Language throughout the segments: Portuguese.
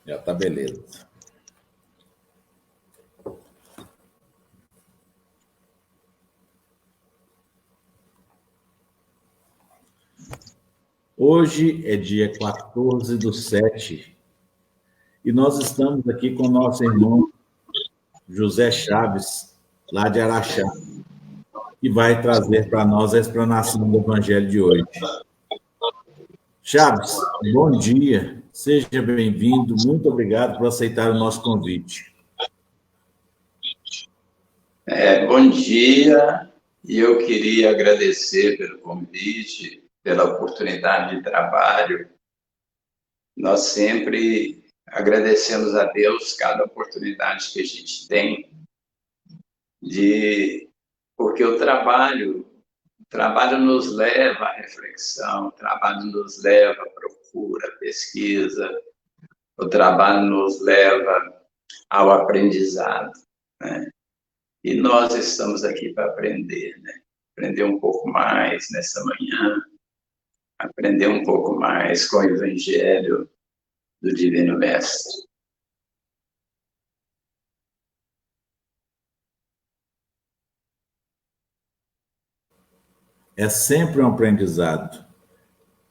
Já tá beleza. Hoje é dia 14/7 e nós estamos aqui com o nosso irmão José Chaves, lá de Araxá, que vai trazer para nós a explanação do Evangelho de hoje. Chaves, bom dia, seja bem-vindo, muito obrigado por aceitar o nosso convite. Bom dia, e eu queria agradecer pelo convite, pela oportunidade de trabalho. Nós sempre agradecemos a Deus cada oportunidade que a gente tem, porque o trabalho nos leva à reflexão, o trabalho nos leva à procura, à pesquisa, o trabalho nos leva ao aprendizado, né? E nós estamos aqui para aprender, né? Aprender um pouco mais nessa manhã, aprender um pouco mais com o Evangelho do Divino Mestre. É sempre um aprendizado.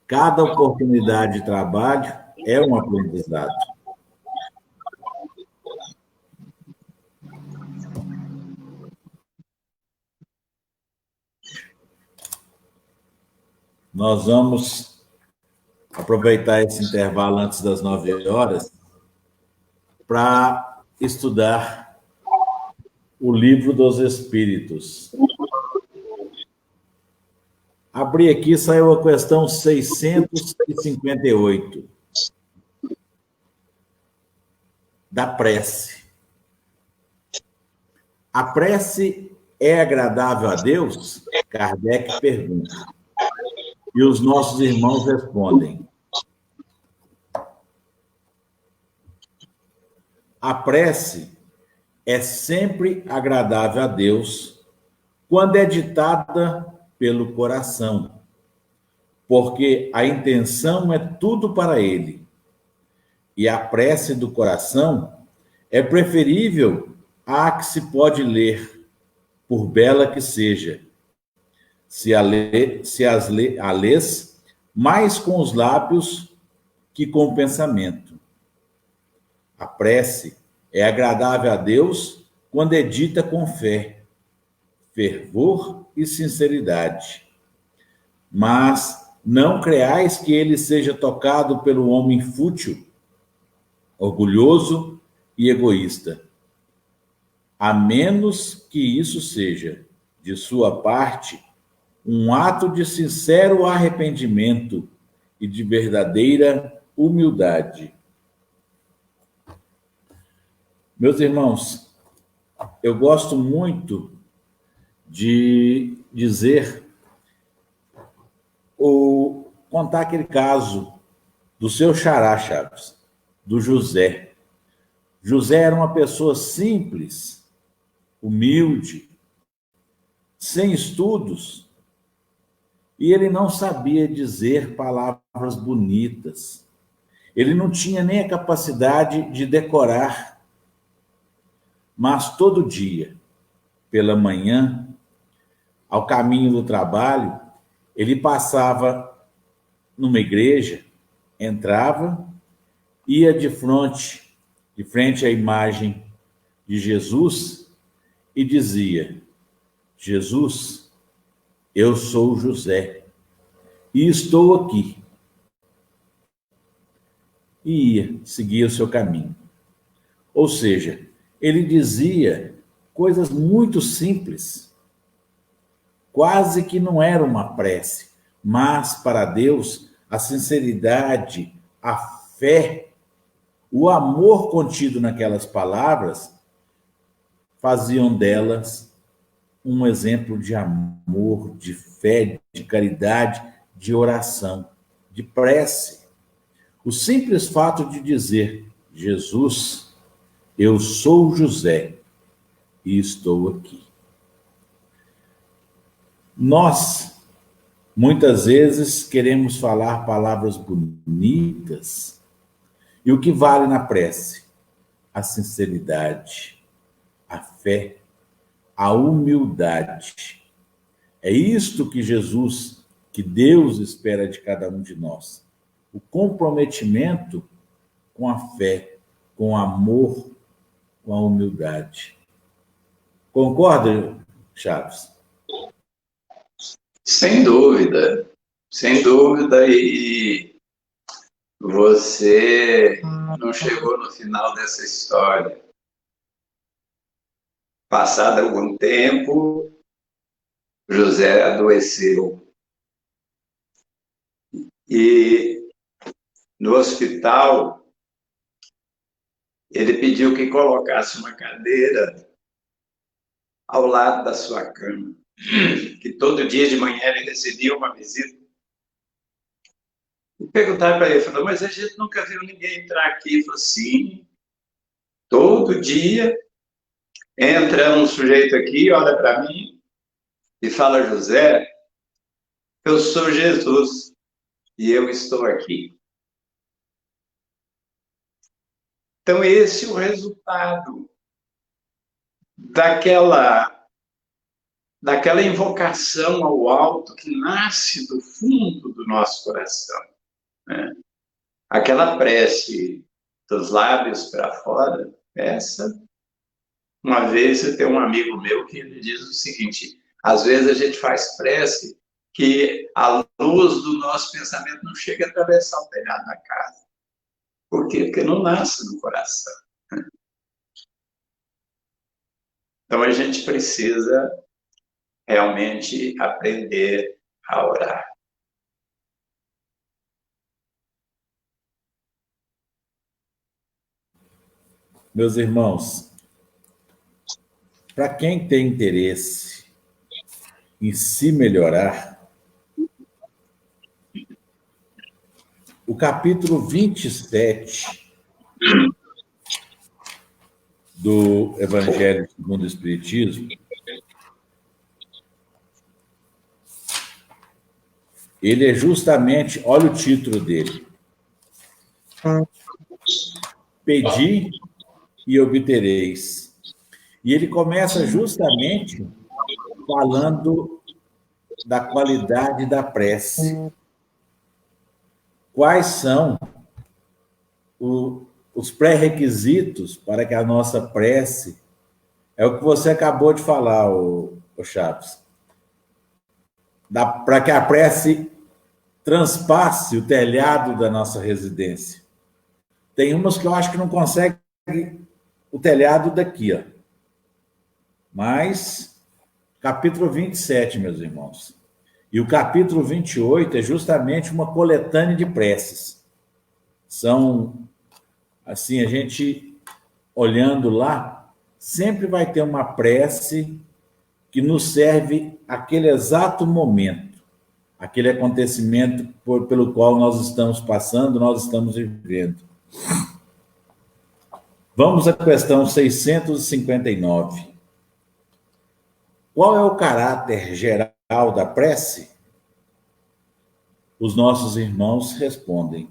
Cada oportunidade de trabalho é um aprendizado. Nós vamos aproveitar esse intervalo antes das 9 horas para estudar o Livro dos Espíritos. Abri aqui, saiu a questão 658 da prece. A prece é agradável a Deus? Kardec pergunta. E os nossos irmãos respondem: a prece é sempre agradável a Deus quando é ditada pelo coração, porque a intenção é tudo para Ele. E a prece do coração é preferível à que se pode ler, por bela que seja, se a lês mais com os lábios que com o pensamento. A prece é agradável a Deus quando é dita com fé, fervor e sinceridade. Mas não creais que ele seja tocado pelo homem fútil, orgulhoso e egoísta, a menos que isso seja, de sua parte, um ato de sincero arrependimento e de verdadeira humildade. Meus irmãos, eu gosto muito de dizer ou contar aquele caso do seu xará, Chaves, do José. José era uma pessoa simples, humilde, sem estudos, e ele não sabia dizer palavras bonitas. Ele não tinha nem a capacidade de decorar. Mas todo dia, pela manhã, ao caminho do trabalho, ele passava numa igreja, entrava, ia de frente à imagem de Jesus e dizia: Jesus, eu sou José e estou aqui. E seguia o seu caminho. Ou seja, ele dizia coisas muito simples, quase que não era uma prece, mas para Deus a sinceridade, a fé, o amor contido naquelas palavras faziam delas um exemplo de amor, de fé, de caridade, de oração, de prece. O simples fato de dizer Jesus, Eu sou José e estou aqui. Nós, muitas vezes, queremos falar palavras bonitas, e o que vale na prece? A sinceridade, a fé, a humildade. É isto que Jesus, que Deus espera de cada um de nós. O comprometimento com a fé, com o amor, com a humildade. Concorda, Chaves? Sem dúvida, sem dúvida. E você não chegou no final dessa história. Passado algum tempo, José adoeceu. E no hospital, ele pediu que colocasse uma cadeira ao lado da sua cama, que todo dia de manhã ele recebia uma visita. E perguntaram para ele, falou, mas a gente nunca viu ninguém entrar aqui. Ele falou, sim, todo dia entra um sujeito aqui, olha para mim e fala, José, eu sou Jesus e eu estou aqui. Então, esse é o resultado daquela invocação ao alto que nasce do fundo do nosso coração, né? Aquela prece dos lábios para fora, essa. Uma vez eu tenho um amigo meu que ele diz o seguinte, às vezes a gente faz prece que a luz do nosso pensamento não chega a atravessar o telhado da casa. Por quê? Porque não nasce no coração. Então a gente precisa realmente aprender a orar. Meus irmãos, para quem tem interesse em se melhorar, o capítulo 27 do Evangelho segundo o Espiritismo, ele é justamente, olha o título dele, Pedi e obtereis. E ele começa justamente falando da qualidade da prece. Quais são os pré-requisitos para que a nossa prece... É o que você acabou de falar, o Chaves. Para que a prece transpasse o telhado da nossa residência. Tem umas que eu acho que não consegue o telhado daqui, ó. Mas, capítulo 27, meus irmãos. E o capítulo 28 é justamente uma coletânea de preces. São, assim, a gente olhando lá, sempre vai ter uma prece que nos serve aquele exato momento, aquele acontecimento pelo qual nós estamos passando, nós estamos vivendo. Vamos à questão 659. Qual é o caráter geral da prece? Os nossos irmãos respondem: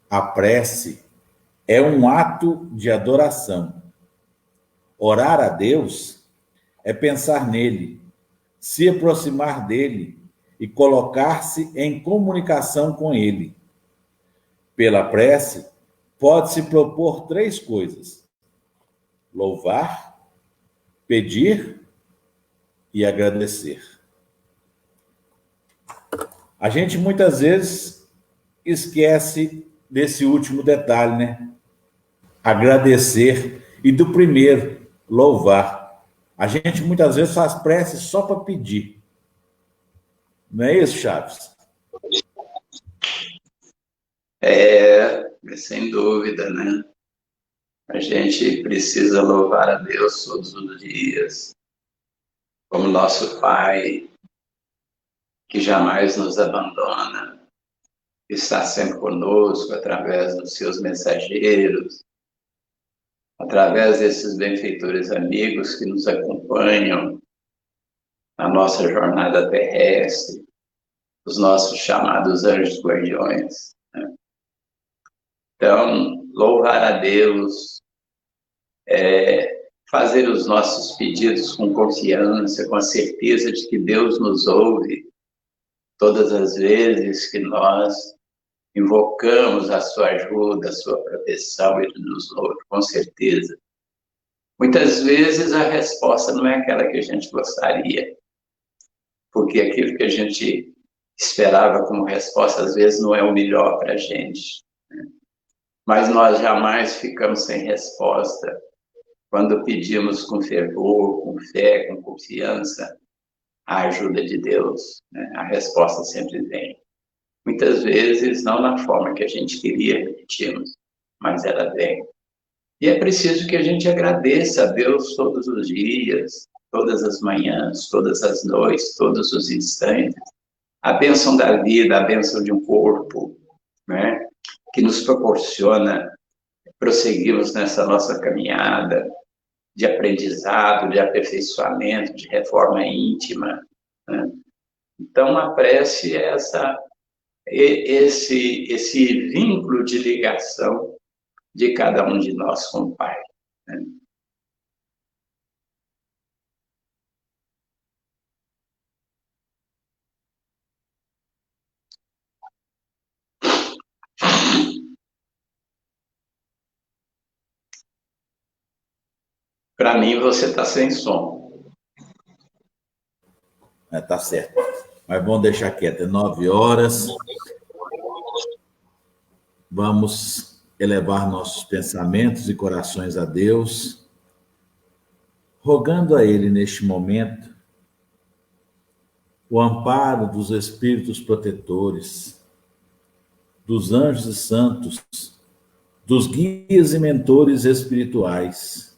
a prece é um ato de adoração. Orar a Deus é pensar nele, se aproximar dele e colocar-se em comunicação com ele. Pela prece, pode-se propor três coisas: louvar, pedir e agradecer. A gente muitas vezes esquece desse último detalhe, né? Agradecer. E do primeiro, louvar. A gente muitas vezes faz prece só para pedir. Não é isso, Chaves? Sem dúvida, né? A gente precisa louvar a Deus todos os dias, como nosso Pai, que jamais nos abandona, está sempre conosco através dos seus mensageiros, através desses benfeitores amigos que nos acompanham na nossa jornada terrestre, os nossos chamados anjos guardiões, né? Então, louvar a Deus, fazer os nossos pedidos com confiança, com a certeza de que Deus nos ouve todas as vezes que nós invocamos a sua ajuda, a sua proteção, Ele nos ouve, com certeza. Muitas vezes a resposta não é aquela que a gente gostaria, porque aquilo que a gente esperava como resposta, às vezes, não é o melhor para a gente, né? Mas nós jamais ficamos sem resposta quando pedimos com fervor, com fé, com confiança a ajuda de Deus, né? A resposta sempre vem. Muitas vezes, não na forma que a gente queria, repetimos, mas ela vem. E é preciso que a gente agradeça a Deus todos os dias, todas as manhãs, todas as noites, todos os instantes. A bênção da vida, a bênção de um corpo, né? Que nos proporciona prosseguirmos nessa nossa caminhada de aprendizado, de aperfeiçoamento, de reforma íntima, né? Então, a prece é esse vínculo de ligação de cada um de nós com o Pai, né? Para mim, você está sem som. Tá certo. Mas vamos deixar quieto. É 9 horas. Vamos elevar nossos pensamentos e corações a Deus, rogando a Ele neste momento o amparo dos espíritos protetores, dos anjos e santos, dos guias e mentores espirituais.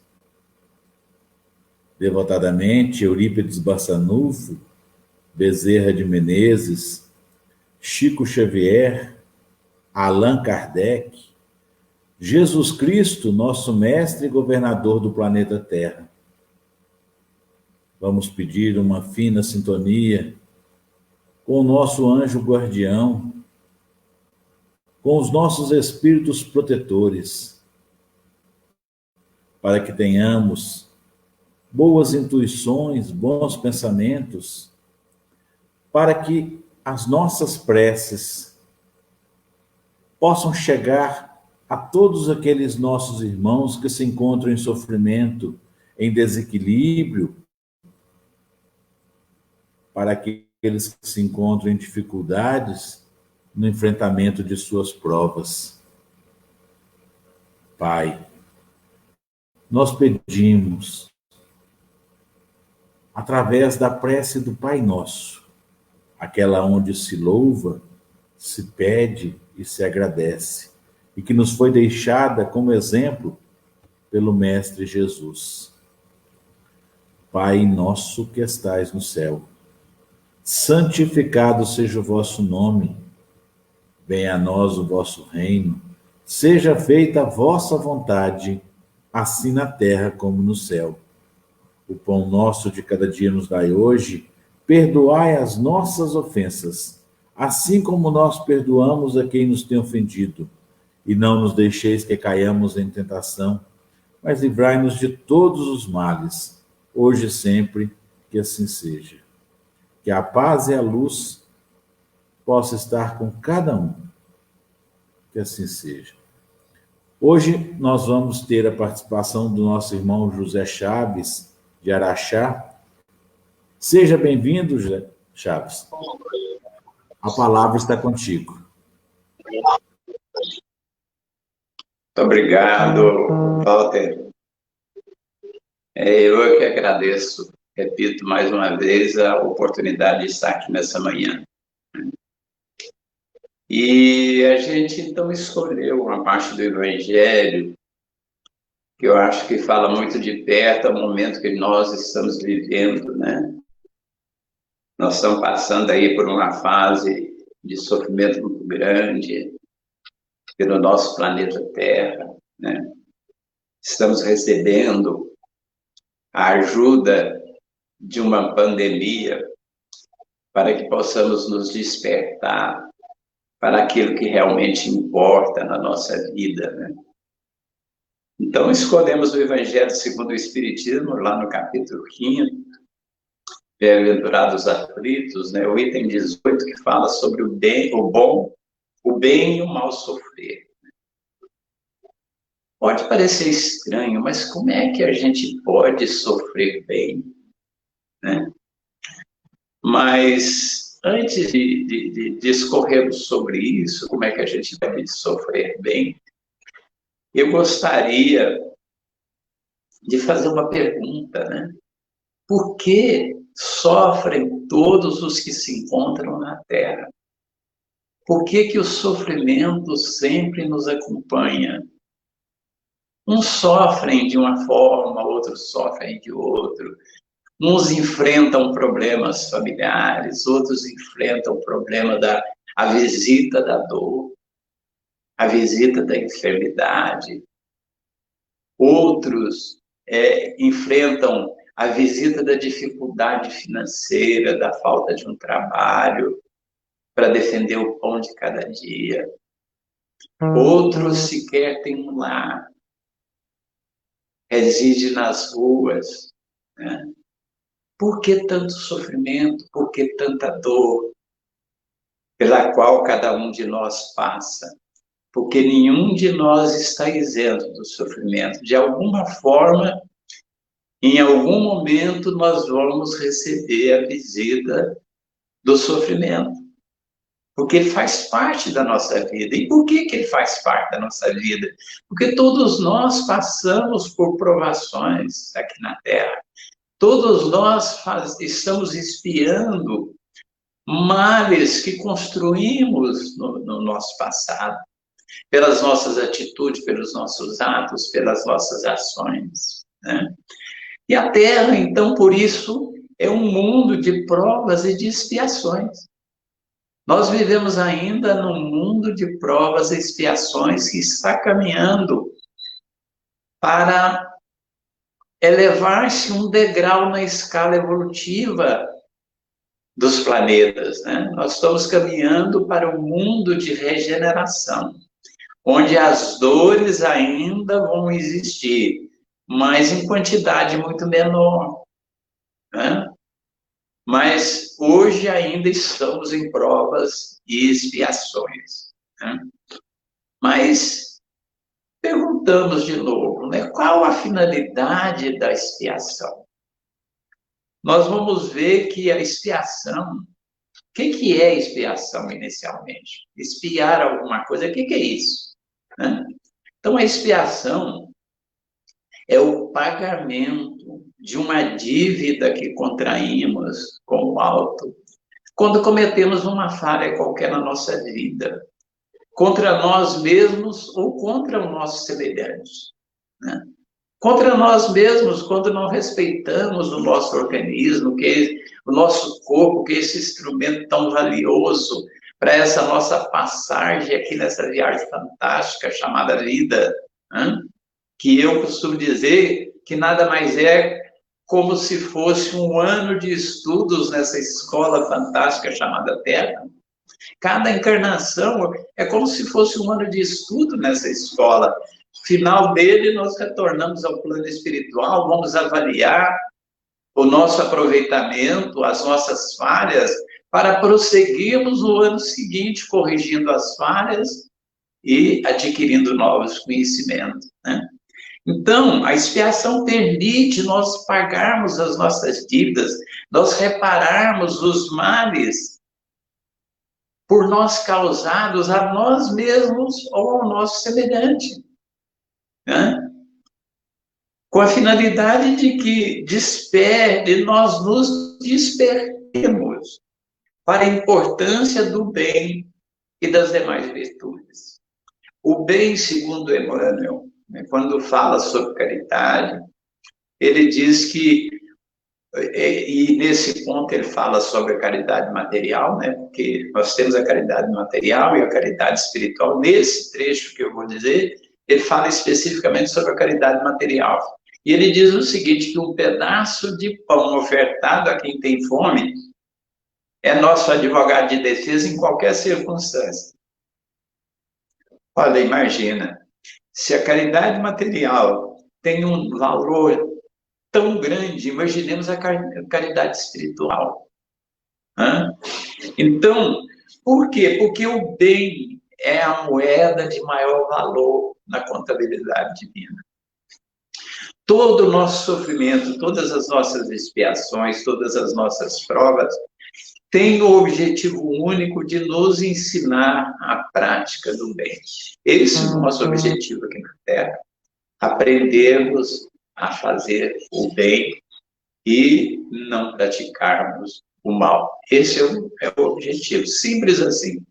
Devotadamente, Eurípides Barçanufo, Bezerra de Menezes, Chico Xavier, Allan Kardec, Jesus Cristo, nosso mestre e governador do planeta Terra. Vamos pedir uma fina sintonia com o nosso anjo guardião, com os nossos espíritos protetores, para que tenhamos boas intuições, bons pensamentos, para que as nossas preces possam chegar a todos aqueles nossos irmãos que se encontram em sofrimento, em desequilíbrio, para aqueles que se encontram em dificuldades no enfrentamento de suas provas. Pai, nós pedimos, através da prece do Pai Nosso, aquela onde se louva, se pede e se agradece, e que nos foi deixada como exemplo pelo Mestre Jesus. Pai nosso que estais no céu, santificado seja o vosso nome, venha a nós o vosso reino, seja feita a vossa vontade, assim na terra como no céu. O pão nosso de cada dia nos dai hoje, perdoai as nossas ofensas, assim como nós perdoamos a quem nos tem ofendido. E não nos deixeis que caiamos em tentação, mas livrai-nos de todos os males, hoje e sempre, que assim seja. Que a paz e a luz possa estar com cada um, que assim seja. Hoje nós vamos ter a participação do nosso irmão José Chaves, de Araxá. Seja bem-vindo, José Chaves. A palavra está contigo. Muito obrigado, Walter. Eu que agradeço, repito mais uma vez, a oportunidade de estar aqui nessa manhã. E a gente, então, escolheu uma parte do Evangelho que eu acho que fala muito de perto ao momento que nós estamos vivendo, né? Nós estamos passando aí por uma fase de sofrimento muito grande pelo nosso planeta Terra, né? estamos recebendo a ajuda de uma pandemia para que possamos nos despertar para aquilo que realmente importa na nossa vida, né? Então, escolhemos o Evangelho segundo o Espiritismo, lá no capítulo 5, Bem-aventurados aflitos, né? O item 18, que fala sobre o bem, o bom, o bem e o mal sofrer. Pode parecer estranho, mas como é que a gente pode sofrer bem, né? Mas antes de discorrermos sobre isso, como é que a gente deve sofrer bem, eu gostaria de fazer uma pergunta, né? Por que sofrem todos os que se encontram na Terra? Por que o sofrimento sempre nos acompanha? Uns sofrem de uma forma, outros sofrem de outra. Uns enfrentam problemas familiares, outros enfrentam o problema a visita da dor, a visita da enfermidade. Outros enfrentam a visita da dificuldade financeira, da falta de um trabalho para defender o pão de cada dia. Outros sequer têm um lar, reside nas ruas, né? Por que tanto sofrimento? Por que tanta dor pela qual cada um de nós passa? Porque nenhum de nós está isento do sofrimento. De alguma forma, em algum momento, nós vamos receber a visita do sofrimento. Porque ele faz parte da nossa vida. E por que ele faz parte da nossa vida? Porque todos nós passamos por provações aqui na Terra. Todos nós estamos espiando males que construímos no nosso passado, pelas nossas atitudes, pelos nossos atos, pelas nossas ações, né? E a Terra, então, por isso, é um mundo de provas e de expiações. Nós vivemos ainda num mundo de provas e expiações que está caminhando para elevar-se um degrau na escala evolutiva dos planetas, né? Nós estamos caminhando para um mundo de regeneração, onde as dores ainda vão existir, mas em quantidade muito menor, né? Mas hoje ainda estamos em provas e expiações, né? Mas perguntamos de novo, né? Qual a finalidade da expiação? Nós vamos ver que a expiação, o que é expiação inicialmente? Expiar alguma coisa, o que é isso, né? Então, a expiação é o pagamento de uma dívida que contraímos com o alto quando cometemos uma falha qualquer na nossa vida, contra nós mesmos ou contra o nosso semelhante, né? Contra nós mesmos, quando não respeitamos o nosso organismo, o nosso corpo, que é esse instrumento tão valioso para essa nossa passagem aqui nessa viagem fantástica chamada vida, né? Que eu costumo dizer que nada mais é como se fosse um ano de estudos nessa escola fantástica chamada Terra. Cada encarnação é como se fosse um ano de estudo nessa escola. No final dele, nós retornamos ao plano espiritual, vamos avaliar o nosso aproveitamento, as nossas falhas, para prosseguirmos no ano seguinte, corrigindo as falhas e adquirindo novos conhecimentos, né? Então, a expiação permite nós pagarmos as nossas dívidas, nós repararmos os males por nós causados a nós mesmos ou ao nosso semelhante, né? Com a finalidade de que nós nos despertemos para a importância do bem e das demais virtudes. O bem, segundo Emmanuel, quando fala sobre caridade, ele diz que, e nesse ponto ele fala sobre a caridade material, né? Porque nós temos a caridade material e a caridade espiritual. Nesse trecho que eu vou dizer, ele fala especificamente sobre a caridade material. E ele diz o seguinte, que um pedaço de pão ofertado a quem tem fome é nosso advogado de defesa em qualquer circunstância. Olha, imagina, se a caridade material tem um valor tão grande, imaginemos a caridade espiritual. Então, por quê? Porque o bem é a moeda de maior valor na contabilidade divina. Todo o nosso sofrimento, todas as nossas expiações, todas as nossas provas, tem o objetivo único de nos ensinar a prática do bem. Esse é o nosso objetivo aqui na Terra. Aprendermos a fazer o bem e não praticarmos o mal. Esse é o objetivo, simples assim.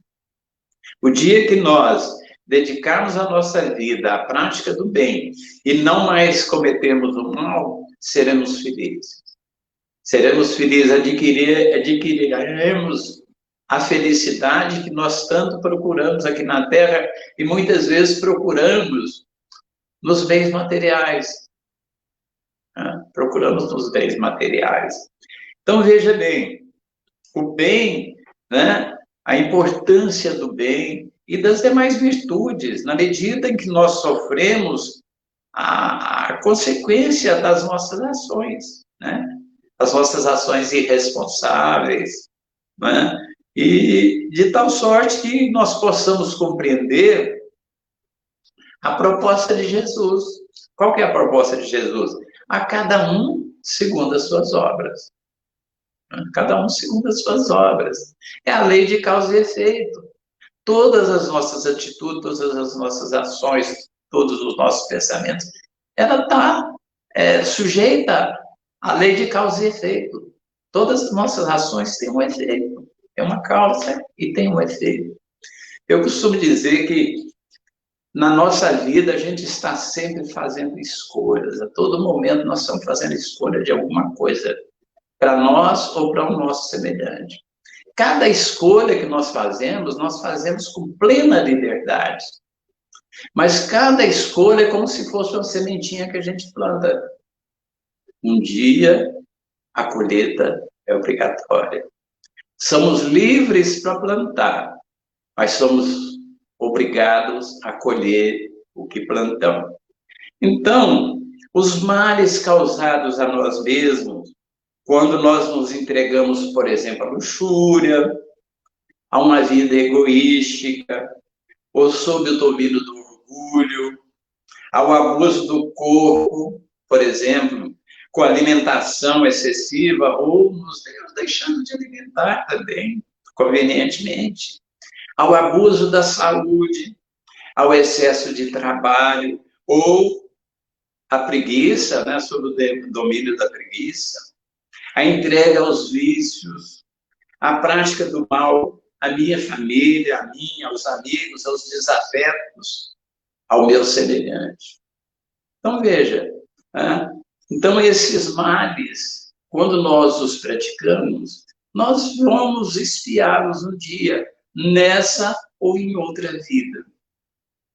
O dia que nós dedicarmos a nossa vida à prática do bem e não mais cometermos o mal, seremos felizes. Seremos felizes, adquiriremos a felicidade que nós tanto procuramos aqui na Terra e muitas vezes procuramos nos bens materiais. Procuramos nos bens materiais. Então, veja bem, o bem, né, a importância do bem e das demais virtudes, na medida em que nós sofremos a consequência das nossas ações, né? As nossas ações irresponsáveis, né? E de tal sorte que nós possamos compreender a proposta de Jesus. Qual que é a proposta de Jesus? A cada um segundo as suas obras. Cada um segundo as suas obras. É a lei de causa e efeito. Todas as nossas atitudes, todas as nossas ações, todos os nossos pensamentos, ela está sujeita à lei de causa e efeito. Todas as nossas ações têm um efeito. É uma causa e tem um efeito. Eu costumo dizer que na nossa vida a gente está sempre fazendo escolhas. A todo momento nós estamos fazendo escolha de alguma coisa para nós ou para o nosso semelhante. Cada escolha que nós fazemos com plena liberdade. Mas cada escolha é como se fosse uma sementinha que a gente planta. Um dia, a colheita é obrigatória. Somos livres para plantar, mas somos obrigados a colher o que plantamos. Então, os males causados a nós mesmos, quando nós nos entregamos, por exemplo, à luxúria, a uma vida egoística, ou sob o domínio do orgulho, ao abuso do corpo, por exemplo, com alimentação excessiva, ou nos deixando de alimentar também, convenientemente, ao abuso da saúde, ao excesso de trabalho, ou a preguiça, né, sob o domínio da preguiça, a entrega aos vícios, a prática do mal, à minha família, a mim, aos amigos, aos desafetos, ao meu semelhante. Então, veja, então esses males, quando nós os praticamos, nós vamos expiá-los no dia, nessa ou em outra vida.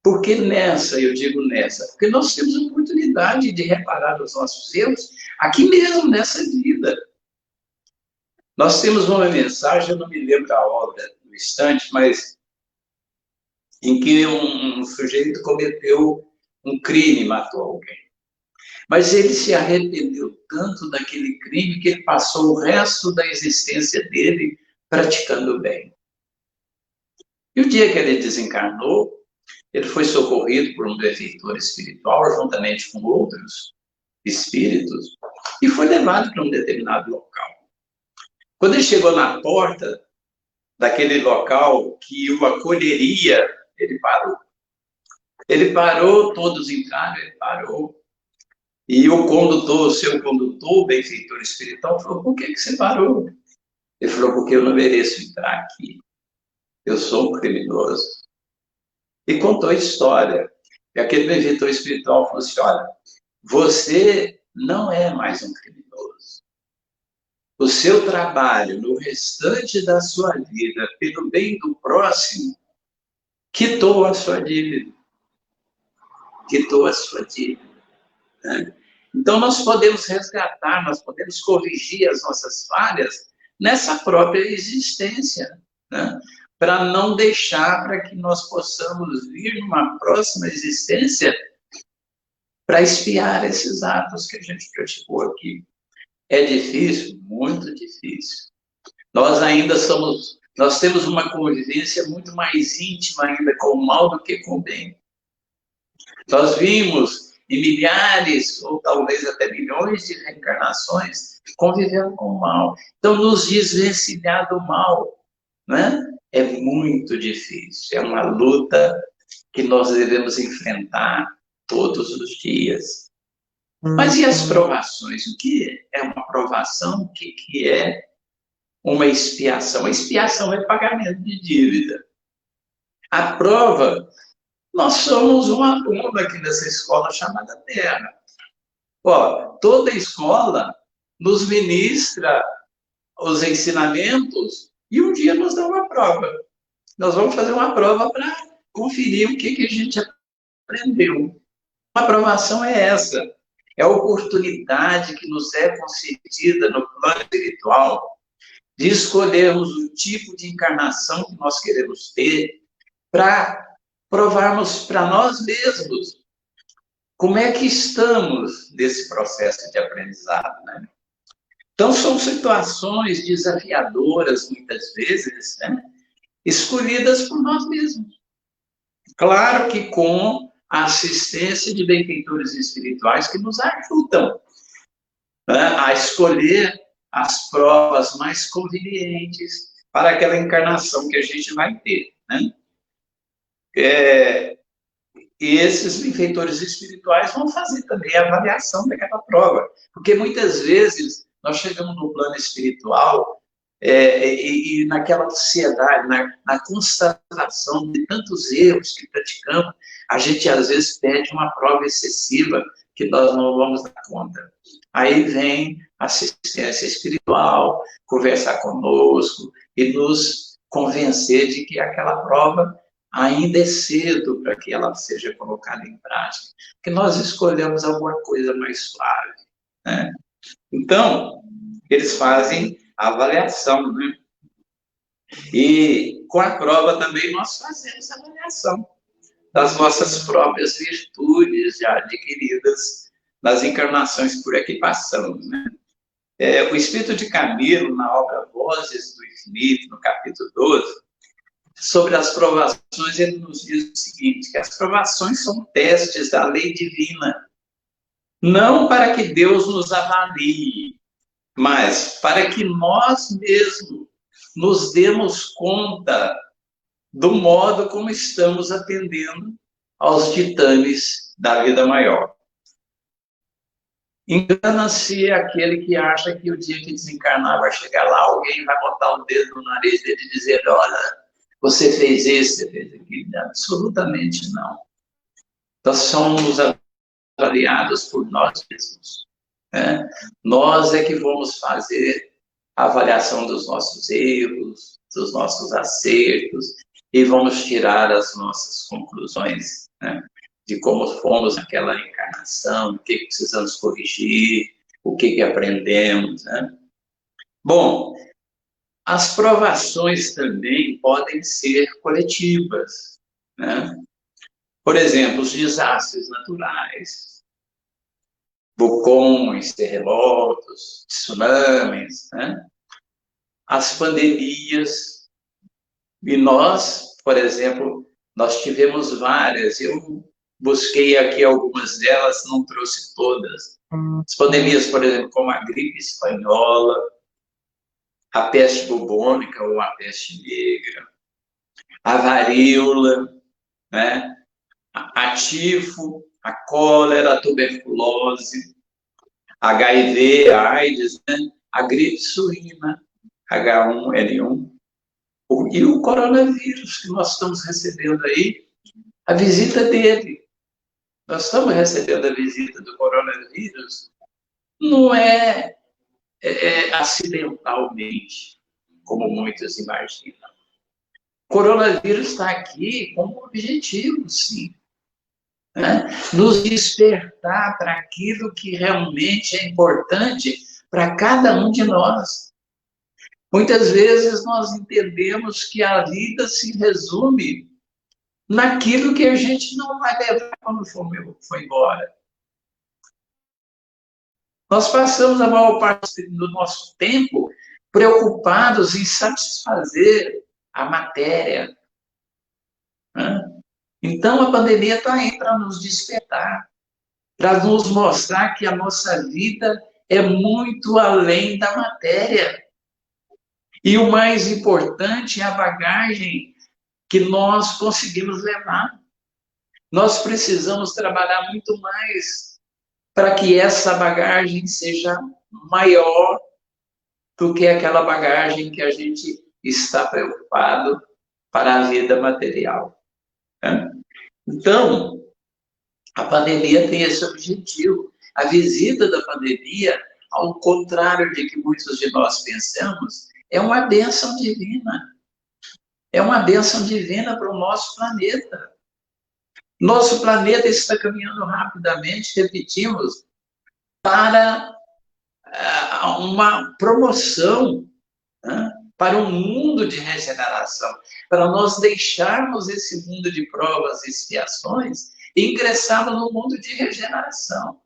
Por que nessa, eu digo nessa? Porque nós temos a oportunidade de reparar os nossos erros aqui mesmo, nessa vida. Nós temos uma mensagem, eu não me lembro a obra no instante, mas em que um sujeito cometeu um crime, matou alguém. Mas ele se arrependeu tanto daquele crime que ele passou o resto da existência dele praticando o bem. E o dia que ele desencarnou, ele foi socorrido por um benfeitor espiritual, juntamente com outros espíritos, e foi levado para um determinado local. Quando ele chegou na porta daquele local que o acolheria, ele parou. Ele parou, todos entraram, ele parou. E o seu condutor, o benfeitor espiritual, falou: por que você parou? Ele falou: porque eu não mereço entrar aqui. Eu sou um criminoso. E contou a história. E aquele benfeitor espiritual falou assim: olha, você não é mais um criminoso. O seu trabalho no restante da sua vida, pelo bem do próximo, quitou a sua dívida. quitou a sua dívida. Né? Então, nós podemos resgatar, nós podemos corrigir as nossas falhas nessa própria existência, né? Para não deixar para que nós possamos vir numa próxima existência para expiar esses atos que a gente praticou aqui. É difícil, muito difícil. Nós temos uma convivência muito mais íntima ainda com o mal do que com o bem. Nós vimos em milhares, ou talvez até milhões de reencarnações, convivendo com o mal. Então, nos desvencilhar do mal, né? É muito difícil. É uma luta que nós devemos enfrentar todos os dias. Mas e as provações? O que é uma provação? O que é uma expiação? A expiação é pagamento de dívida. A prova, nós somos um aluno aqui nessa escola chamada Terra. Ó, toda escola nos ministra os ensinamentos e um dia nos dá uma prova. Nós vamos fazer uma prova para conferir o que a gente aprendeu. A aprovação é essa. É a oportunidade que nos é concedida no plano espiritual de escolhermos o tipo de encarnação que nós queremos ter para provarmos para nós mesmos como é que estamos nesse processo de aprendizado, né? Então, são situações desafiadoras, muitas vezes, né? Escolhidas por nós mesmos. Claro que com a assistência de benfeitores espirituais que nos ajudam, né, a escolher as provas mais convenientes para aquela encarnação que a gente vai ter, né? E esses benfeitores espirituais vão fazer também a avaliação daquela prova, porque muitas vezes nós chegamos no plano espiritual e naquela ansiedade, na constatação de tantos erros que praticamos, a gente às vezes pede uma prova excessiva que nós não vamos dar conta. Aí vem assistência espiritual, conversar conosco e nos convencer de que aquela prova ainda é cedo para que ela seja colocada em prática, que nós escolhemos alguma coisa mais suave, né? Então, eles fazem a avaliação, né? E com a prova também nós fazemos a avaliação das nossas próprias virtudes já adquiridas nas encarnações por aqui passamos, né? O Espírito de Camilo, na obra Vozes do Infinito, no capítulo 12, sobre as provações, ele nos diz o seguinte, que as provações são testes da lei divina, não para que Deus nos avalie, mas para que nós mesmos nos demos conta do modo como estamos atendendo aos ditames da vida maior. Engana-se aquele que acha que o dia que desencarnar vai chegar lá, alguém vai botar o dedo no nariz dele e dizer, olha, você fez isso, você fez aquilo. Absolutamente não. Nós somos avaliados por nós mesmos, né? Nós é que vamos fazer a avaliação dos nossos erros, dos nossos acertos, e vamos tirar as nossas conclusões, né? De como fomos naquela encarnação, o que precisamos corrigir, o que aprendemos, né? Bom, as provações também podem ser coletivas, né? Por exemplo, os desastres naturais, vulcões, terremotos, tsunamis, né? As pandemias. E nós, por exemplo, nós tivemos várias. Eu busquei aqui algumas delas, não trouxe todas. As pandemias, por exemplo, como a gripe espanhola, a peste bubônica ou a peste negra, a varíola, né? A tifo, a cólera, a tuberculose, HIV, a AIDS, né? A gripe suína, H1N1, e o coronavírus que nós estamos recebendo aí, a visita dele. Nós estamos recebendo a visita do coronavírus, não é acidentalmente, como muitos imaginam. O coronavírus está aqui com um objetivo, sim. né? Nos despertar para aquilo que realmente é importante para cada um de nós. Muitas vezes nós entendemos que a vida se resume naquilo que a gente não vai levar quando for embora. Nós passamos a maior parte do nosso tempo preocupados em satisfazer a matéria, né? Então, a pandemia está aí para nos despertar, para nos mostrar que a nossa vida é muito além da matéria. E o mais importante é a bagagem que nós conseguimos levar. Nós precisamos trabalhar muito mais para que essa bagagem seja maior do que aquela bagagem que a gente está preocupado para a vida material, né? Então, a pandemia tem esse objetivo. A visita da pandemia, ao contrário de que muitos de nós pensamos, é uma bênção divina. É uma bênção divina para o nosso planeta. Nosso planeta está caminhando rapidamente, repetimos, para uma promoção, né? Para um mundo de regeneração, para nós deixarmos esse mundo de provas e expiações e ingressarmos no mundo de regeneração.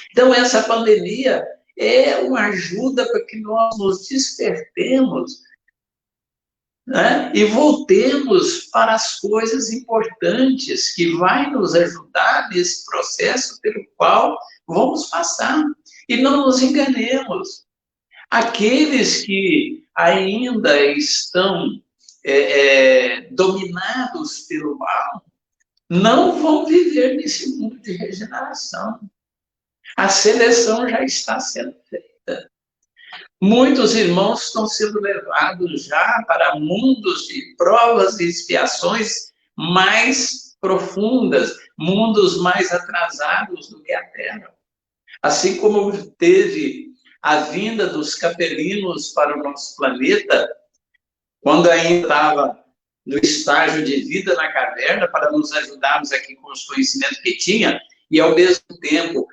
Então, essa pandemia é uma ajuda para que nós nos despertemos, né? E voltemos para as coisas importantes que vai nos ajudar nesse processo pelo qual vamos passar. E não nos enganemos. Aqueles que ainda estão dominados pelo mal não vão viver nesse mundo de regeneração. A seleção já está sendo feita. Muitos irmãos estão sendo levados já para mundos de provas e expiações mais profundas, mundos mais atrasados do que a Terra. Assim como teve a vinda dos capelinos para o nosso planeta, quando ainda estava no estágio de vida na caverna, para nos ajudarmos aqui com os conhecimentos que tinha, e ao mesmo tempo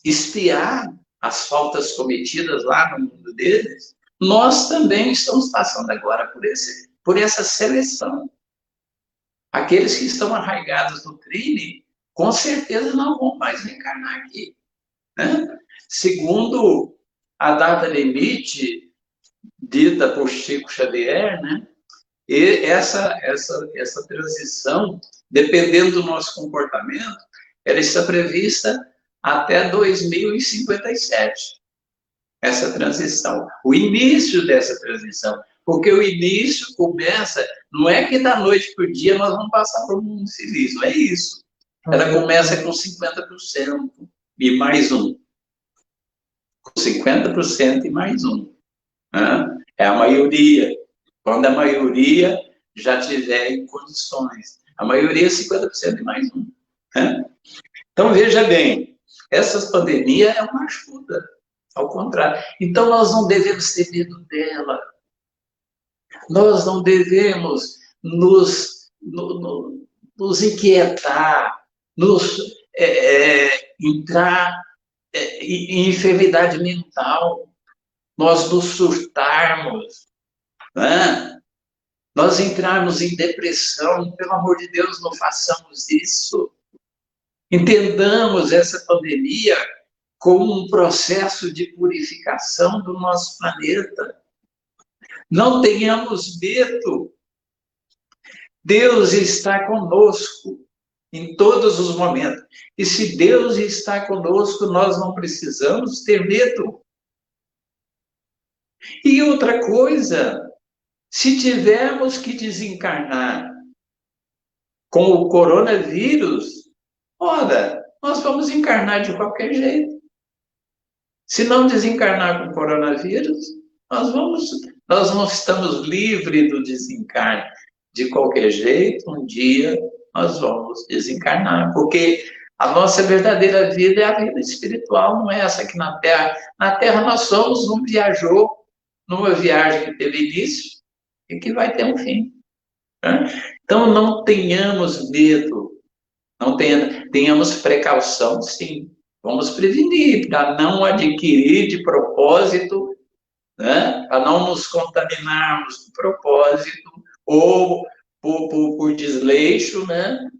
espiar as faltas cometidas lá no mundo deles, nós também estamos passando agora por essa seleção. Aqueles que estão arraigados no crime, com certeza não vão mais reencarnar aqui, né? Segundo a data limite dita por Chico Xavier, né? E essa transição, dependendo do nosso comportamento, ela está prevista até 2057. Essa transição, o início dessa transição, porque o início começa, não é que da noite para o dia nós vamos passar para o mundo feliz, não é isso. Ela começa com 50% e mais um. Com 50% e mais um. Né? É a maioria. Quando a maioria já tiver em condições. A maioria é 50% e mais um. Né? Então, veja bem, essa pandemia é uma ajuda, ao contrário. Então, nós não devemos ter medo dela. Nós não devemos nos inquietar, entrar em enfermidade mental, nós nos surtarmos, né? Nós entrarmos em depressão. Pelo amor de Deus, não façamos isso. Entendamos essa pandemia como um processo de purificação do nosso planeta. Não tenhamos medo. Deus está conosco em todos os momentos. E se Deus está conosco, nós não precisamos ter medo. E outra coisa, se tivermos que desencarnar com o coronavírus, ora, nós vamos encarnar de qualquer jeito. Se não desencarnar com o coronavírus, nós não estamos livres do desencarne. De qualquer jeito, um dia nós vamos desencarnar, porque a nossa verdadeira vida é a vida espiritual, não é essa aqui na Terra. Na Terra nós somos um viajor, numa viagem que teve início e que vai ter um fim, né? Então não tenhamos medo Não tenhamos precaução, sim. Vamos prevenir para não adquirir de propósito, né? Para não nos contaminarmos de propósito ou por desleixo, né?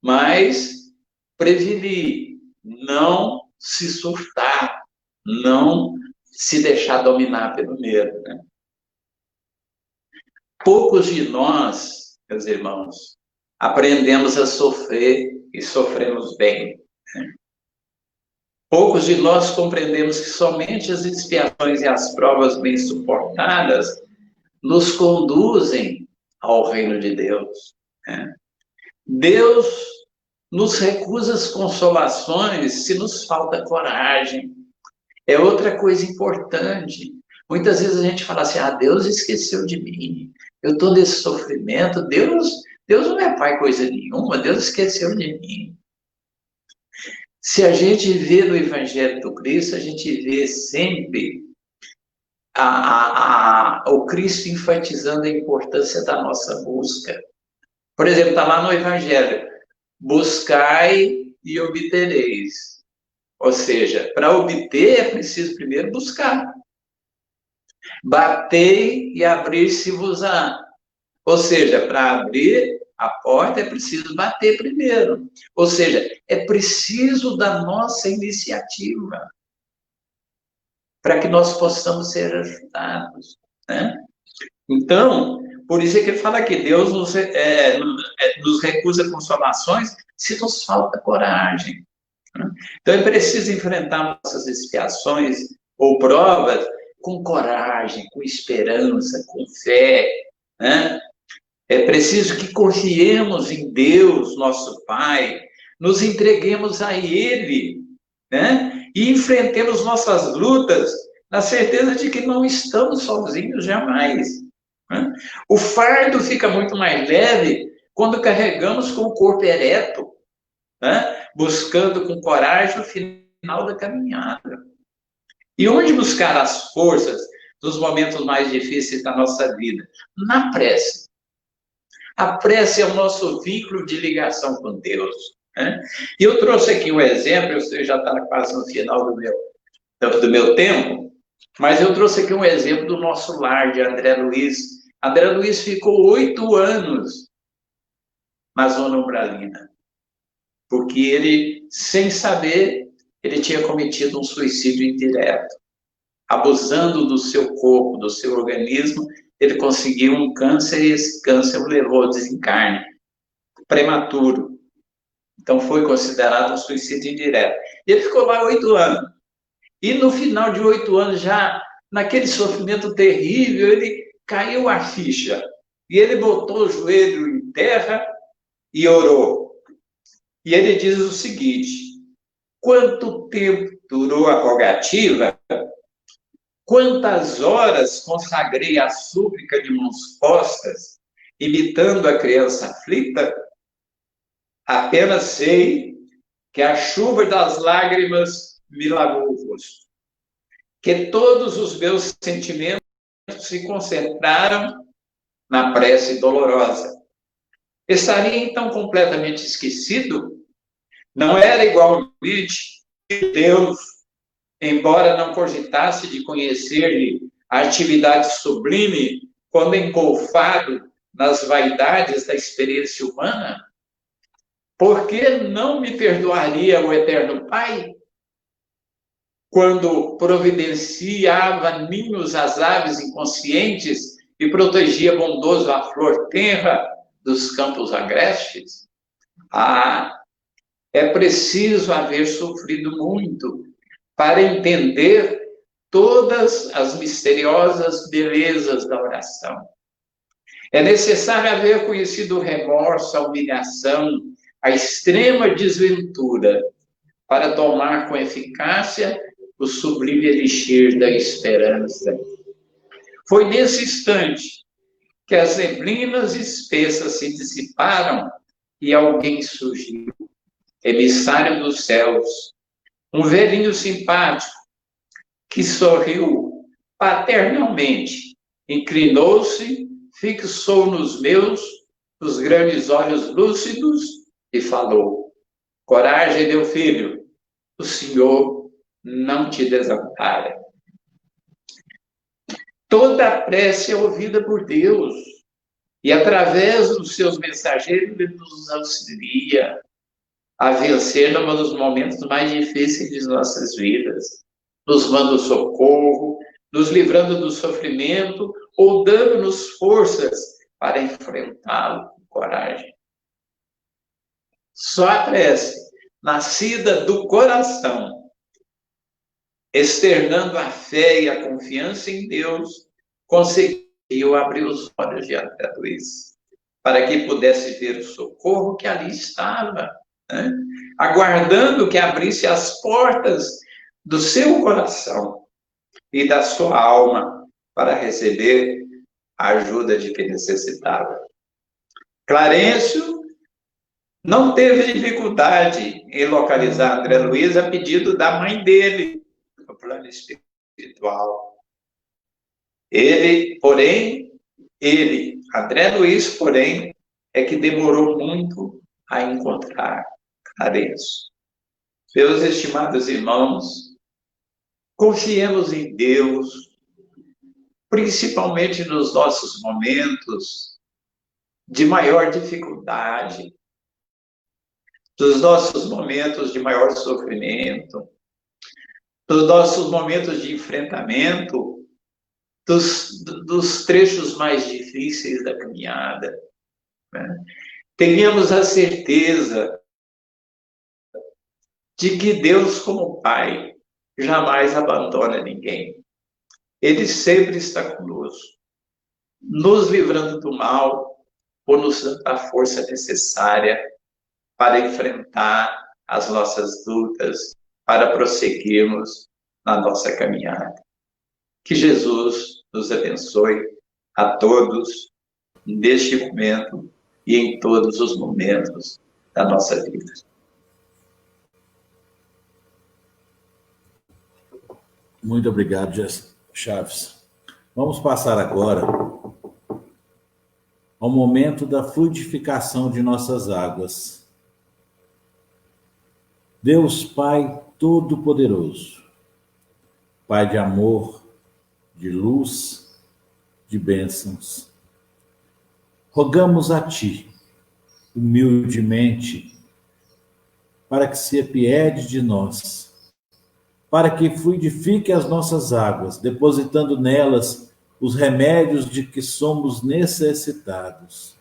Mas prevenir, não se surtar, não se deixar dominar pelo medo, né? Poucos de nós, meus irmãos, aprendemos a sofrer e sofremos bem. Poucos de nós compreendemos que somente as expiações e as provas bem suportadas nos conduzem ao reino de Deus. Né? Deus nos recusa as consolações se nos falta coragem. É outra coisa importante. Muitas vezes a gente fala assim, Deus esqueceu de mim, eu estou nesse sofrimento, Deus não é pai coisa nenhuma, Deus esqueceu de mim. Se a gente vê no Evangelho do Cristo, a gente vê sempre o Cristo enfatizando a importância da nossa busca. Por exemplo, está lá no Evangelho, buscai e obtereis. Ou seja, para obter é preciso primeiro buscar. Batei e abrir-se-vos-á. Ou seja, para abrir a porta é preciso bater primeiro. Ou seja, é preciso da nossa iniciativa para que nós possamos ser ajudados, né? Então, por isso é que ele fala que Deus nos recusa consolações se nos falta coragem. Né? Então, é preciso enfrentar nossas expiações ou provas com coragem, com esperança, com fé, né? É preciso que confiemos em Deus, nosso Pai, nos entreguemos a Ele, né? E enfrentemos nossas lutas na certeza de que não estamos sozinhos jamais. Né? O fardo fica muito mais leve quando carregamos com o corpo ereto, né? Buscando com coragem o final da caminhada. E onde buscar as forças nos momentos mais difíceis da nossa vida? Na prece. A prece é o nosso vínculo de ligação com Deus. Né? E eu trouxe aqui um exemplo, eu já está quase no final do meu tempo, mas eu trouxe aqui um exemplo do nosso lar, de André Luiz. André Luiz ficou 8 anos na zona umbralina, porque ele, sem saber, ele tinha cometido um suicídio indireto. Abusando do seu corpo, do seu organismo, ele conseguiu um câncer e esse câncer o levou ao desencarne prematuro. Então foi considerado um suicídio indireto. E ele ficou lá 8 anos. E no final de 8 anos, já naquele sofrimento terrível, ele caiu a ficha. E ele botou o joelho em terra e orou. E ele diz o seguinte: quanto tempo durou a rogativa? Quantas horas consagrei a súplica de mãos postas, imitando a criança aflita? Apenas sei que a chuva das lágrimas me lavou o rosto, que todos os meus sentimentos se concentraram na prece dolorosa. Estaria então completamente esquecido? Não era igualmente que Deus, embora não cogitasse de conhecer-lhe a atividade sublime, quando engolfado nas vaidades da experiência humana? Por que não me perdoaria o Eterno Pai? Quando providenciava ninhos às aves inconscientes e protegia bondoso a flor tenra dos campos agrestes? É preciso haver sofrido muito para entender todas as misteriosas belezas da oração. É necessário haver conhecido o remorso, a humilhação, a extrema desventura, para tomar com eficácia o sublime elixir da esperança. Foi nesse instante que as neblinas espessas se dissiparam e alguém surgiu, emissário dos céus, um velhinho simpático, que sorriu paternalmente, inclinou-se, fixou nos meus os grandes olhos lúcidos e falou: coragem, meu filho, o Senhor não te desampara. Toda prece é ouvida por Deus. E através dos seus mensageiros, ele nos auxilia a vencer nos momentos mais difíceis de nossas vidas. Nos manda o socorro, nos livrando do sofrimento ou dando-nos forças para enfrentá-lo com coragem. Só a prece, nascida do coração, externando a fé e a confiança em Deus, conseguiu abrir os olhos de André Luiz, para que pudesse ver o socorro que ali estava, né? Aguardando que abrisse as portas do seu coração e da sua alma para receber a ajuda de que necessitava. Clarencio não teve dificuldade em localizar André Luiz a pedido da mãe dele, no plano espiritual. André Luiz, porém, é que demorou muito a encontrar Clarencio. Meus estimados irmãos, confiemos em Deus, principalmente nos nossos momentos de maior dificuldade, dos nossos momentos de maior sofrimento, dos nossos momentos de enfrentamento, dos trechos mais difíceis da caminhada, né? Tenhamos a certeza de que Deus, como Pai, jamais abandona ninguém. Ele sempre está conosco, nos livrando do mal, ou nos dando a força necessária para enfrentar as nossas lutas, para prosseguirmos na nossa caminhada. Que Jesus nos abençoe a todos, neste momento e em todos os momentos da nossa vida. Muito obrigado, Chaves. Vamos passar agora ao momento da fluidificação de nossas águas. Deus Pai Todo-Poderoso, Pai de amor, de luz, de bênçãos, rogamos a Ti, humildemente, para que se apiede de nós, para que fluidifique as nossas águas, depositando nelas os remédios de que somos necessitados.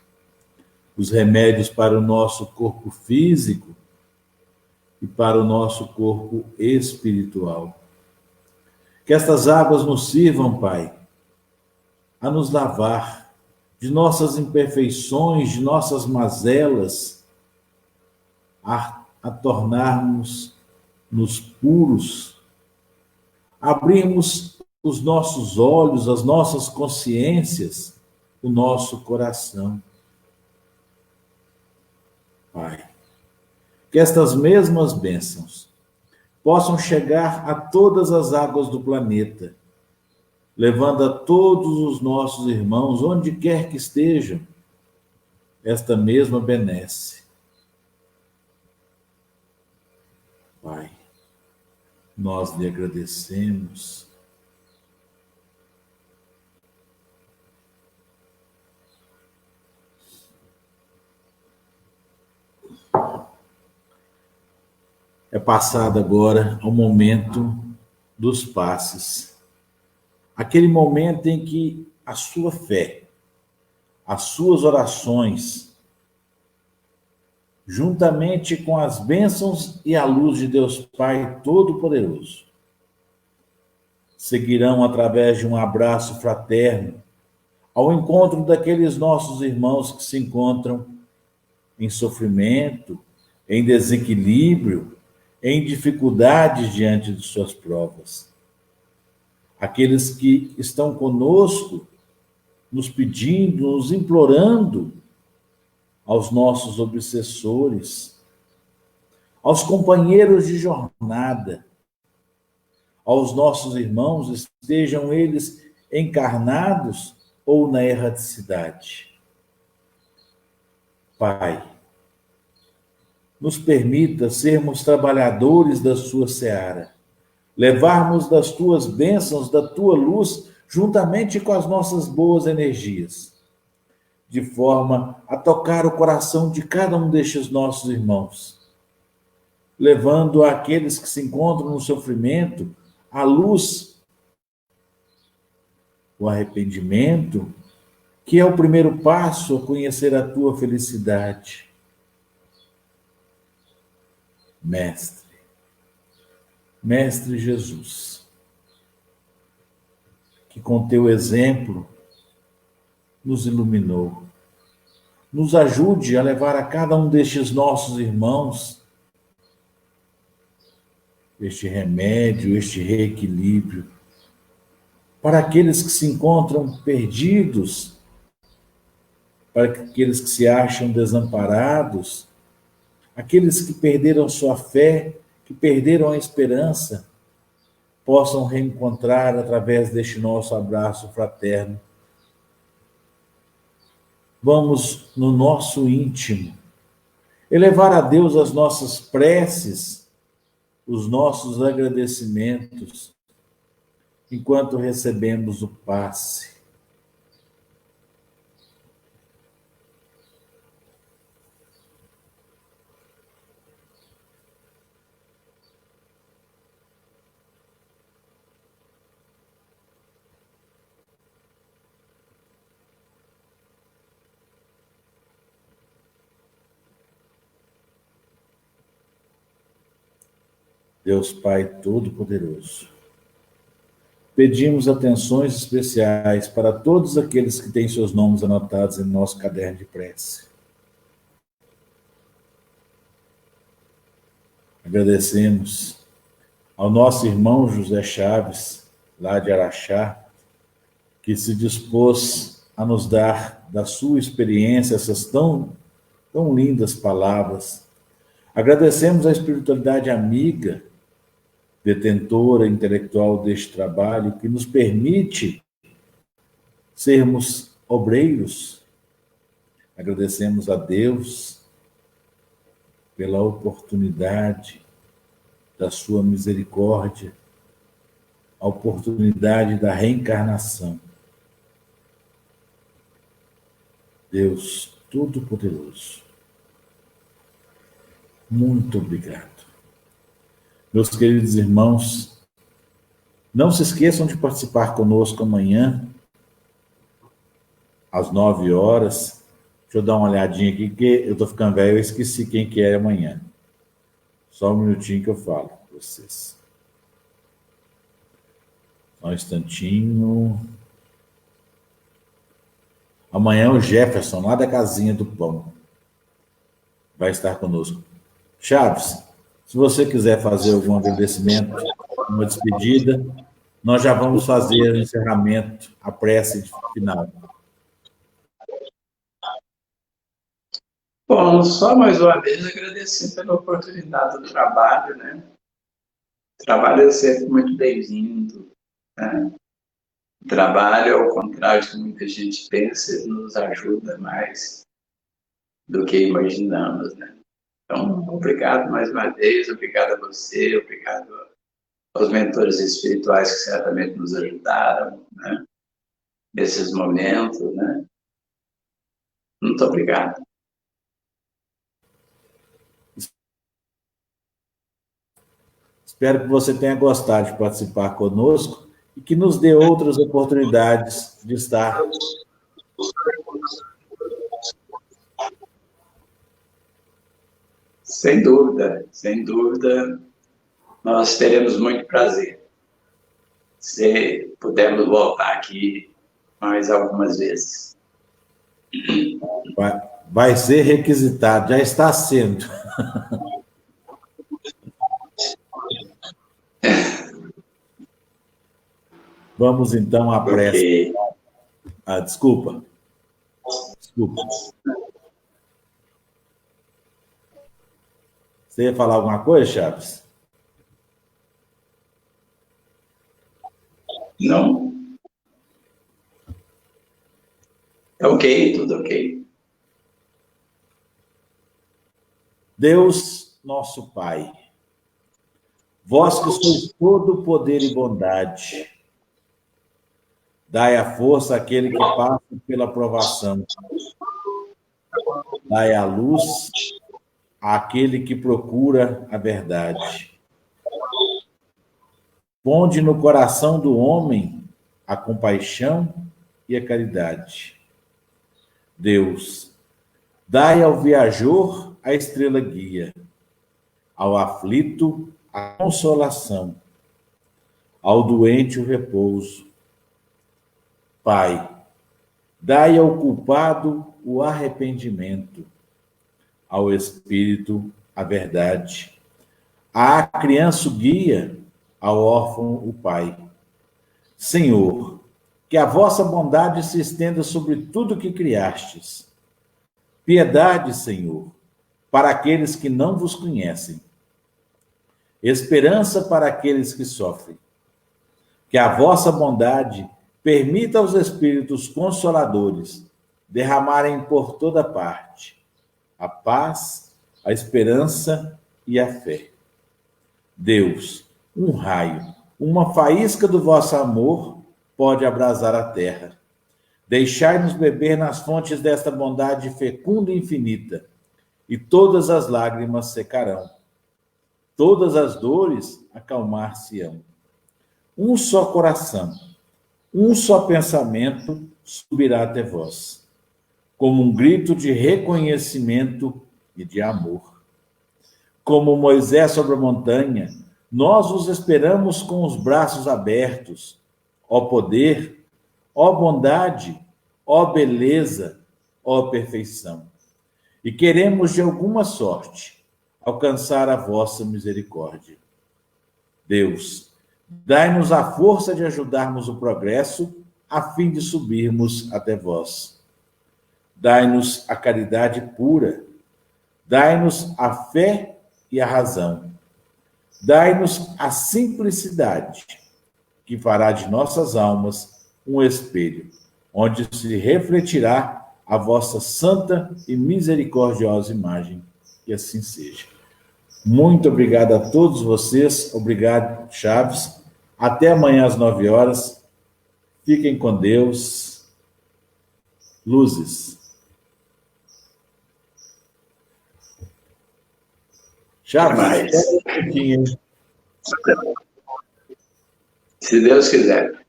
Os remédios para o nosso corpo físico e para o nosso corpo espiritual. Que estas águas nos sirvam, Pai, a nos lavar de nossas imperfeições, de nossas mazelas, a tornarmos-nos puros, abrirmos os nossos olhos, as nossas consciências, o nosso coração. Pai, que estas mesmas bênçãos possam chegar a todas as águas do planeta, levando a todos os nossos irmãos, onde quer que estejam, esta mesma benesse. Pai, nós lhe agradecemos. É passado agora ao momento dos passes. Aquele momento em que a sua fé, as suas orações, juntamente com as bênçãos e a luz de Deus Pai Todo-Poderoso, seguirão através de um abraço fraterno ao encontro daqueles nossos irmãos que se encontram em sofrimento, em desequilíbrio, em dificuldades diante de suas provas. Aqueles que estão conosco, nos pedindo, nos implorando, aos nossos obsessores, aos companheiros de jornada, aos nossos irmãos, estejam eles encarnados ou na erraticidade. Pai, nos permita sermos trabalhadores da sua seara, levarmos das tuas bênçãos, da tua luz, juntamente com as nossas boas energias, de forma a tocar o coração de cada um destes nossos irmãos, levando àqueles que se encontram no sofrimento a luz, o arrependimento, que é o primeiro passo a conhecer a tua felicidade. Mestre Jesus, que com teu exemplo nos iluminou, nos ajude a levar a cada um destes nossos irmãos este remédio, este reequilíbrio, para aqueles que se encontram perdidos, para aqueles que se acham desamparados, aqueles que perderam sua fé, que perderam a esperança, possam reencontrar através deste nosso abraço fraterno. Vamos, no nosso íntimo, elevar a Deus as nossas preces, os nossos agradecimentos, enquanto recebemos o passe. Deus Pai Todo-Poderoso, pedimos atenções especiais para todos aqueles que têm seus nomes anotados em nosso caderno de prece. Agradecemos ao nosso irmão José Chaves, lá de Araxá, que se dispôs a nos dar da sua experiência essas tão lindas palavras. Agradecemos a espiritualidade amiga, detentora intelectual deste trabalho, que nos permite sermos obreiros. Agradecemos a Deus pela oportunidade da sua misericórdia, a oportunidade da reencarnação. Deus Todo-Poderoso, muito obrigado. Meus queridos irmãos, não se esqueçam de participar conosco amanhã, às 9 horas. Deixa eu dar uma olhadinha aqui, que eu estou ficando velho, eu esqueci quem que é amanhã. Só um minutinho que eu falo para vocês. Só um instantinho. Amanhã o Jefferson, lá da Casinha do Pão, vai estar conosco. Chaves, se você quiser fazer algum agradecimento, uma despedida, nós já vamos fazer o encerramento, a prece final. Bom, só mais uma vez agradecer pela oportunidade do trabalho, né? O trabalho é sempre muito bem-vindo, né? O trabalho, ao contrário do que muita gente pensa, ele nos ajuda mais do que imaginamos, né? Então, obrigado mais uma vez, obrigado a você, obrigado aos mentores espirituais que certamente nos ajudaram, né? Nesses momentos, né? Muito obrigado. Espero que você tenha gostado de participar conosco e que nos dê outras oportunidades de estar. Sem dúvida, sem dúvida, nós teremos muito prazer se pudermos voltar aqui mais algumas vezes. Vai ser requisitado, já está sendo. Vamos então à prece. Okay. Desculpa. Você ia falar alguma coisa, Chaves? Não. Ok, tudo ok. Deus, nosso Pai, vós que sois todo poder e bondade, dai a força àquele que passa pela provação, dai a luz àquele que procura a verdade. Ponde no coração do homem a compaixão e a caridade. Deus, dai ao viajor a estrela guia, ao aflito a consolação, ao doente o repouso. Pai, dai ao culpado o arrependimento, ao espírito a verdade, à criança o guia, ao órfão o pai. Senhor, que a vossa bondade se estenda sobre tudo que criastes. Piedade, Senhor, para aqueles que não vos conhecem. Esperança para aqueles que sofrem. Que a vossa bondade permita aos Espíritos Consoladores derramarem por toda parte a paz, a esperança e a fé. Deus, um raio, uma faísca do vosso amor pode abrasar a terra. Deixai-nos beber nas fontes desta bondade fecunda e infinita, e todas as lágrimas secarão. Todas as dores acalmar-se-ão. Um só coração, um só pensamento subirá até vós, como um grito de reconhecimento e de amor. Como Moisés sobre a montanha, nós os esperamos com os braços abertos. Ó poder, ó bondade, ó beleza, ó perfeição. E queremos de alguma sorte alcançar a vossa misericórdia. Deus, dai-nos a força de ajudarmos o progresso a fim de subirmos até vós. Dai-nos a caridade pura, dai-nos a fé e a razão. Dai-nos a simplicidade, que fará de nossas almas um espelho, onde se refletirá a vossa santa e misericordiosa imagem. Que assim seja. Muito obrigado a todos vocês. Obrigado, Chaves. Até amanhã às 9 horas. Fiquem com Deus. Luzes. Chaves, espera um pouquinho. Se Deus quiser.